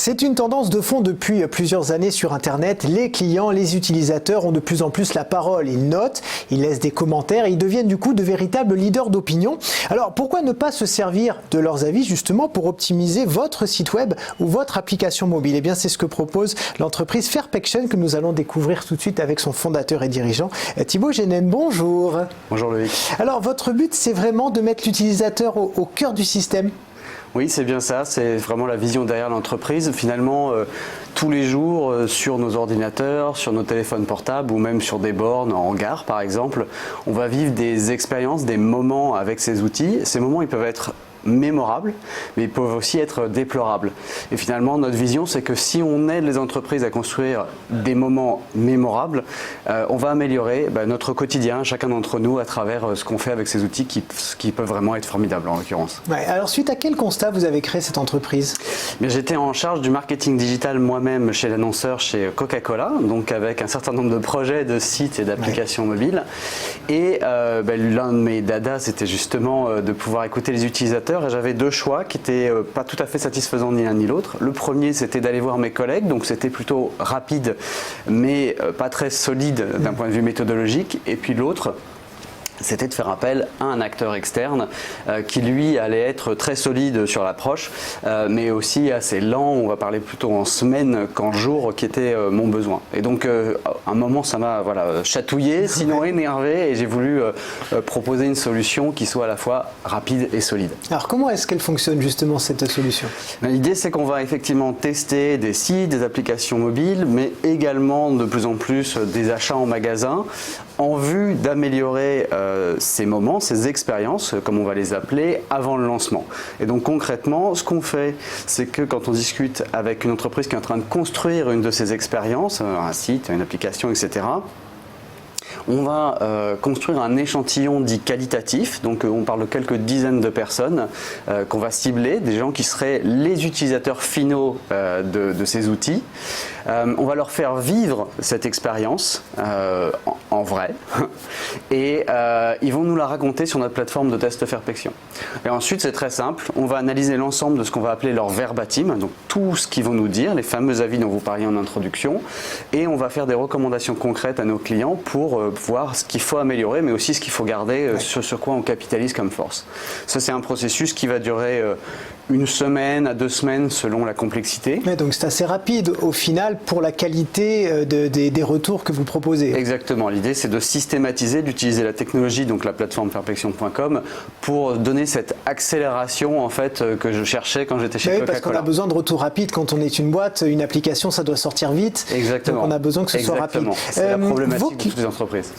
C'est une tendance de fond depuis plusieurs années sur Internet. Les clients, les utilisateurs ont de plus en plus la parole. Ils notent, ils laissent des commentaires et ils deviennent du coup de véritables leaders d'opinion. Alors pourquoi ne pas se servir de leurs avis justement pour optimiser votre site web ou votre application mobile? Eh bien c'est ce que propose l'entreprise Fairpection que nous allons découvrir tout de suite avec son fondateur et dirigeant Thibaut Génen. Bonjour. Bonjour Loïc. Alors votre but c'est vraiment de mettre l'utilisateur au cœur du système? Oui, c'est bien ça, c'est vraiment la vision derrière l'entreprise. Finalement, tous les jours, sur nos ordinateurs, sur nos téléphones portables ou même sur des bornes en gare par exemple, on va vivre des expériences, des moments avec ces outils. Ces moments, ils peuvent être mémorables, mais ils peuvent aussi être déplorables. Et finalement, notre vision, c'est que si on aide les entreprises à construire des moments mémorables, on va améliorer notre quotidien, chacun d'entre nous, à travers ce qu'on fait avec ces outils qui peuvent vraiment être formidables en l'occurrence. Ouais, alors suite à quel constat vous avez créé cette entreprise? J'étais en charge du marketing digital moi-même chez l'annonceur, chez Coca-Cola, donc avec un certain nombre de projets, de sites et d'applications mobiles. Et l'un de mes dadas, c'était justement de pouvoir écouter les utilisateurs. Et j'avais deux choix qui n'étaient pas tout à fait satisfaisants ni l'un ni l'autre. Le premier, c'était d'aller voir mes collègues, donc c'était plutôt rapide, mais pas très solide d'un point de vue méthodologique. Et puis l'autre, c'était de faire appel à un acteur externe qui lui allait être très solide sur l'approche, mais aussi assez lent, on va parler plutôt en semaines qu'en jours, qui était mon besoin. Et donc à un moment ça m'a chatouillé, sinon énervé, et j'ai voulu proposer une solution qui soit à la fois rapide et solide. Alors comment est-ce qu'elle fonctionne justement cette solution? L'idée c'est qu'on va effectivement tester des sites, des applications mobiles, mais également de plus en plus des achats en magasin, en vue d'améliorer ces moments, ces expériences, comme on va les appeler, avant le lancement. Et donc concrètement, ce qu'on fait, c'est que quand on discute avec une entreprise qui est en train de construire une de ces expériences, un site, une application, etc., on va construire un échantillon dit qualitatif, donc on parle de quelques dizaines de personnes qu'on va cibler, des gens qui seraient les utilisateurs finaux de ces outils. On va leur faire vivre cette expérience en vrai et ils vont nous la raconter sur notre plateforme de test Fairpection. Et ensuite c'est très simple, on va analyser l'ensemble de ce qu'on va appeler leur verbatim, donc tout ce qu'ils vont nous dire, les fameux avis dont vous parliez en introduction, et on va faire des recommandations concrètes à nos clients pour voir ce qu'il faut améliorer, mais aussi ce qu'il faut garder, sur quoi on capitalise comme force. Ça c'est un processus qui va durer une semaine à 2 semaines selon la complexité. Ouais, donc c'est assez rapide au final pour la qualité des retours que vous proposez. Exactement, l'idée c'est de systématiser, d'utiliser la technologie, donc la plateforme fairpection.com, pour donner cette accélération en fait que je cherchais quand j'étais chez Coca-Cola. Parce qu'on a besoin de retours rapides quand on est une boîte, une application ça doit sortir vite. Exactement. Donc on a besoin que ce soit rapide. C'est la problématique de toutes les entreprises.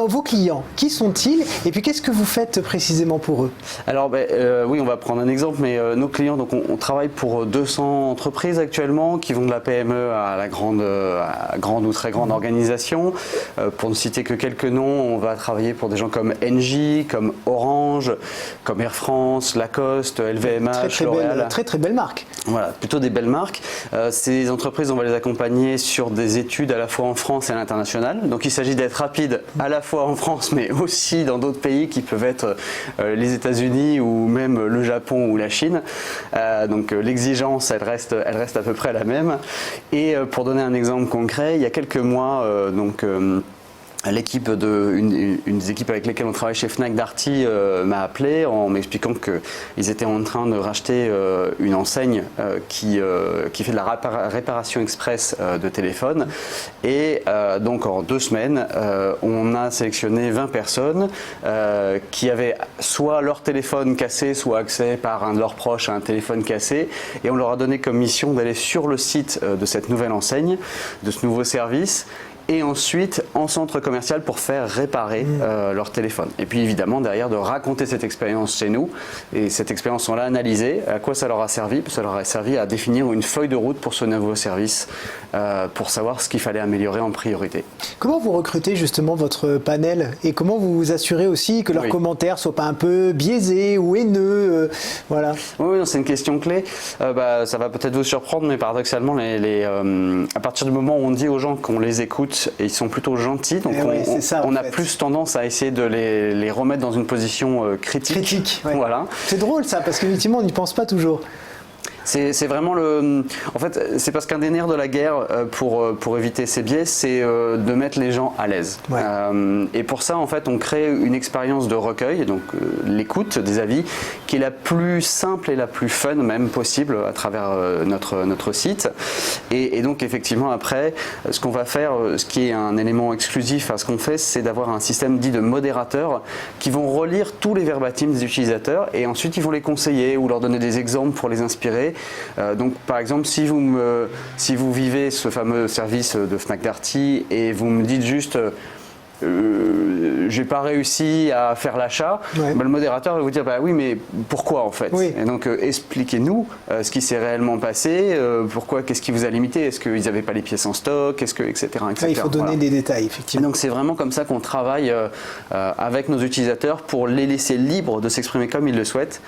Vos clients, qui sont-ils et puis qu'est-ce que vous faites précisément pour eux? Alors oui, on va prendre un exemple, mais nos clients, donc on travaille pour 200 entreprises actuellement qui vont de la PME à la grande ou très grande organisation. Pour ne citer que quelques noms, on va travailler pour des gens comme Engie, comme Orange, comme Air France, Lacoste, LVMH, L'Oréal. Très belle marque. Voilà, plutôt des belles marques. Ces entreprises, on va les accompagner sur des études à la fois en France et à l'international. Donc il s'agit d'être rapide à la fois en France, mais aussi dans d'autres pays qui peuvent être les États-Unis ou même le Japon ou la Chine. Donc l'exigence, elle reste à peu près la même. Et pour donner un exemple concret, il y a quelques mois, l'équipe une des équipes avec lesquelles on travaille chez Fnac Darty m'a appelé en m'expliquant qu'ils étaient en train de racheter une enseigne qui fait de la réparation express de téléphones. Et donc en 2 semaines, on a sélectionné 20 personnes qui avaient soit leur téléphone cassé, soit accès par un de leurs proches à un téléphone cassé. Et on leur a donné comme mission d'aller sur le site de cette nouvelle enseigne, de ce nouveau service, et ensuite en centre commercial pour faire réparer leur téléphone. Et puis évidemment derrière de raconter cette expérience chez nous, et cette expérience on l'a analysée, à quoi ça leur a servi? Ça leur a servi à définir une feuille de route pour ce nouveau service, pour savoir ce qu'il fallait améliorer en priorité. Comment vous recrutez justement votre panel et comment vous vous assurez aussi que leurs commentaires ne soient pas un peu biaisés ou haineux, voilà. Oui, c'est une question clé. Ça va peut-être vous surprendre, mais paradoxalement, à partir du moment où on dit aux gens qu'on les écoute, et ils sont plutôt gentils, donc on a plus tendance à essayer de les remettre dans une position critique. Ouais. Voilà. C'est drôle ça, parce qu'effectivement on n'y pense pas toujours. C'est vraiment en fait, c'est parce qu'un des nerfs de la guerre pour éviter ces biais, c'est de mettre les gens à l'aise. Ouais. Et pour ça, en fait, on crée une expérience de recueil, donc l'écoute des avis, qui est la plus simple et la plus fun même possible à travers notre site. Et donc, effectivement, après, ce qu'on va faire, ce qui est un élément exclusif à ce qu'on fait, c'est d'avoir un système dit de modérateurs qui vont relire tous les verbatims des utilisateurs et ensuite ils vont les conseiller ou leur donner des exemples pour les inspirer. Donc par exemple, si vous vivez ce fameux service de Fnac Darty et vous me dites juste j'ai pas réussi à faire l'achat, ouais. Le modérateur va vous dire bah oui mais pourquoi en fait, oui. Et donc expliquez-nous ce qui s'est réellement passé, pourquoi, qu'est-ce qui vous a limité, est-ce qu'ils n'avaient pas les pièces en stock, etc. Il faut donner des détails effectivement. Et donc c'est vraiment comme ça qu'on travaille avec nos utilisateurs pour les laisser libres de s'exprimer comme ils le souhaitent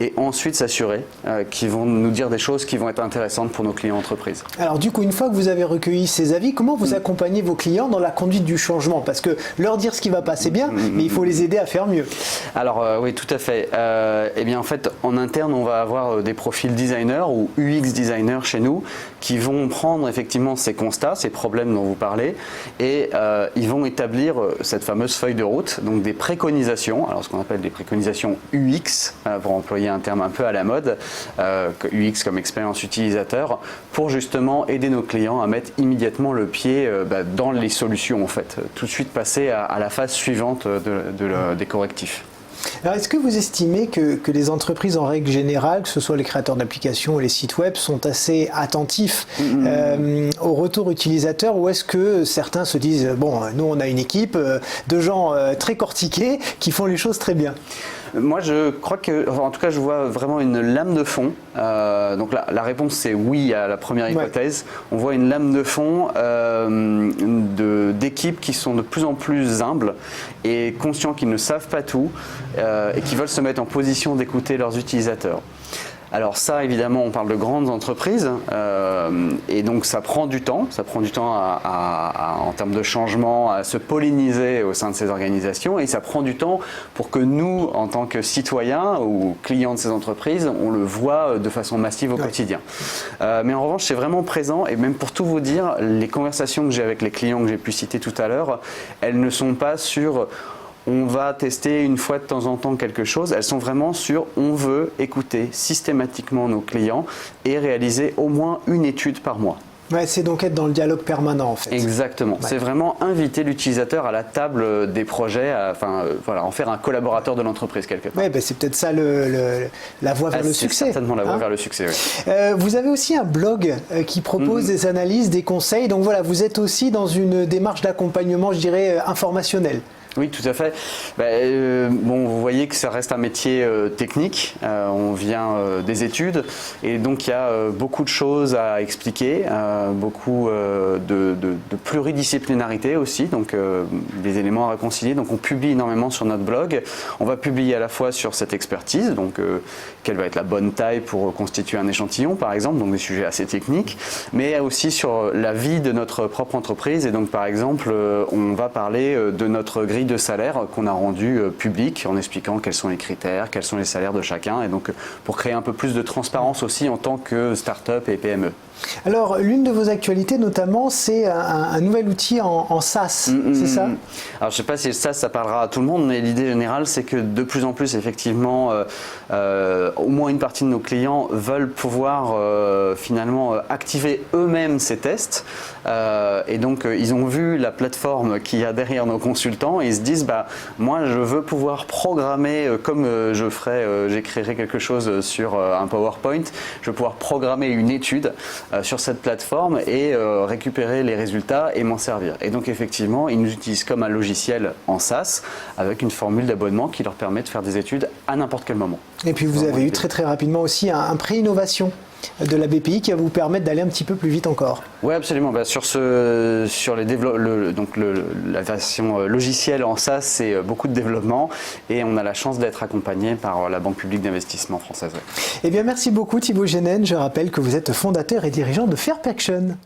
et ensuite s'assurer qu'ils vont nous dire des choses qui vont être intéressantes pour nos clients entreprises. Alors du coup, une fois que vous avez recueilli ces avis, comment vous accompagnez vos clients dans la conduite du changement? Parce que leur dire ce qui va pas, c'est bien, mais il faut les aider à faire mieux. Alors oui, tout à fait. Eh bien en fait, en interne, on va avoir des profils designers ou UX designers chez nous qui vont prendre effectivement ces constats, ces problèmes dont vous parlez, et ils vont établir cette fameuse feuille de route, donc des préconisations, alors ce qu'on appelle des préconisations UX, pour employer un terme un peu à la mode, UX comme expérience utilisateur, pour justement aider nos clients à mettre immédiatement le pied dans les solutions en fait, tout de suite passer à la phase suivante des correctifs. Alors, est-ce que vous estimez que les entreprises en règle générale, que ce soit les créateurs d'applications ou les sites web, sont assez attentifs au retour utilisateur, ou est-ce que certains se disent bon, nous on a une équipe de gens très cortiqués qui font les choses très bien? Moi, je crois que, en tout cas, je vois vraiment une lame de fond. Donc la réponse, c'est oui à la première hypothèse. Ouais. On voit une lame de fond d'équipes qui sont de plus en plus humbles et conscients qu'ils ne savent pas tout et qui veulent se mettre en position d'écouter leurs utilisateurs. Alors ça, évidemment, on parle de grandes entreprises et donc ça prend du temps. Ça prend du temps en termes de changement à se polliniser au sein de ces organisations et ça prend du temps pour que nous, en tant que citoyens ou clients de ces entreprises, on le voit de façon massive au quotidien. Mais en revanche, c'est vraiment présent et même pour tout vous dire, les conversations que j'ai avec les clients que j'ai pu citer tout à l'heure, elles ne sont pas sur on va tester une fois de temps en temps quelque chose, elles sont vraiment sur on veut écouter systématiquement nos clients et réaliser au moins une étude par mois. Ouais, c'est donc être dans le dialogue permanent en fait. Exactement, ouais. C'est vraiment inviter l'utilisateur à la table des projets, voilà, en faire un collaborateur de l'entreprise quelque part. Ouais, c'est peut-être ça la voie vers le succès. C'est certainement la voie vers le succès, oui. Vous avez aussi un blog qui propose des analyses, des conseils, donc voilà, vous êtes aussi dans une démarche d'accompagnement, je dirais, informationnelle. Oui, tout à fait. Bon, vous voyez que ça reste un métier technique. On vient des études et donc il y a beaucoup de choses à expliquer, beaucoup de pluridisciplinarité aussi, donc des éléments à réconcilier. Donc on publie énormément sur notre blog. On va publier à la fois sur cette expertise, donc quelle va être la bonne taille pour constituer un échantillon, par exemple, donc des sujets assez techniques, mais aussi sur la vie de notre propre entreprise. Et donc par exemple, on va parler de notre grille de salaire qu'on a rendu public en expliquant quels sont les critères, quels sont les salaires de chacun et donc pour créer un peu plus de transparence aussi en tant que start-up et PME. Alors, l'une de vos actualités notamment, c'est un nouvel outil en SaaS, c'est ça? Alors, je ne sais pas si le SaaS, ça parlera à tout le monde, mais l'idée générale, c'est que de plus en plus, effectivement, au moins une partie de nos clients veulent pouvoir finalement activer eux-mêmes ces tests. Et donc, ils ont vu la plateforme qu'il y a derrière nos consultants et ils se disent, moi, je veux pouvoir programmer comme j'écrirai quelque chose sur un PowerPoint, je veux pouvoir programmer une étude sur cette plateforme et récupérer les résultats et m'en servir. Et donc effectivement, ils nous utilisent comme un logiciel en SaaS avec une formule d'abonnement qui leur permet de faire des études à n'importe quel moment. Et puis vous avez eu très rapidement aussi un prix innovation de la BPI qui va vous permettre d'aller un petit peu plus vite encore. Oui, absolument. Sur la version logicielle en SaaS, c'est beaucoup de développement et on a la chance d'être accompagné par la Banque publique d'investissement française. Eh bien, merci beaucoup Thibaut Génen. Je rappelle que vous êtes fondateur et dirigeant de Fairpaction.